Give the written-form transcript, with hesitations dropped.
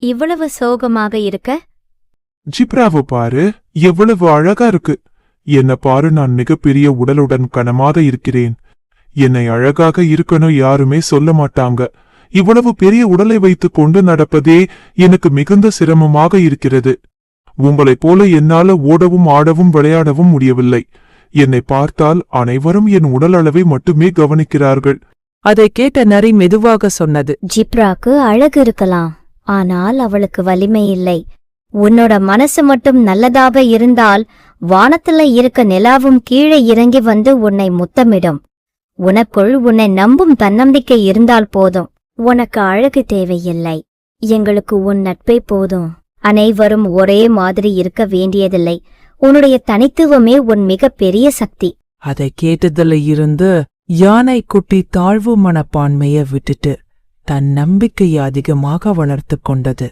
இவ்வளவு சோகமாக இருக்க? ஜிப்ராவை பாரு, எவ்வளவு அழகா இருக்கு. என்ன பாரு, நான் மிகப்பெரிய உடலுடன் கனமாக இருக்கிறேன். என்னை அழகாக இருக்கணும் யாருமே சொல்ல மாட்டாங்க. இவ்வளவு பெரிய உடலை வைத்துக் கொண்டு நடப்பதே எனக்கு மிகுந்த சிரமமாக இருக்கிறது. உங்களைப் போல என்னால ஓடவும் ஆடவும் விளையாடவும் முடியவில்லை. என்னை பார்த்தால் அனைவரும் என் உடல் அளவை மட்டுமே கவனிக்கிறார்கள். அதை கேட்ட நரி மெதுவாக சொன்னது. ஜிப்ராக்கு அழகு இருக்கலாம், ஆனால் அவளுக்கு வலிமை இல்லை. உன்னோட மனசு மட்டும் நல்லதாக இருந்தால் வானத்துல இருக்க நிலாவும் கீழே இறங்கி வந்து உன்னை முத்தமிடும். உனக்குள் உன்னை நம்பும் தன்னம்பிக்கை இருந்தால் போதும். உனக்கு அழகு தேவையில்லை, எங்களுக்கு உன் நட்பே போதும். அனைவரும் ஒரே மாதிரி இருக்க வேண்டியதில்லை. உன்னுடைய தனித்துவமே உன் மிக பெரிய சக்தி. அதை கேட்டதுல இருந்து யானை குட்டி தாழ்வு மனப்பான்மைய விட்டுட்டு தன் நம்பிக்கையை அதிகமாக வளர்த்து கொண்டது.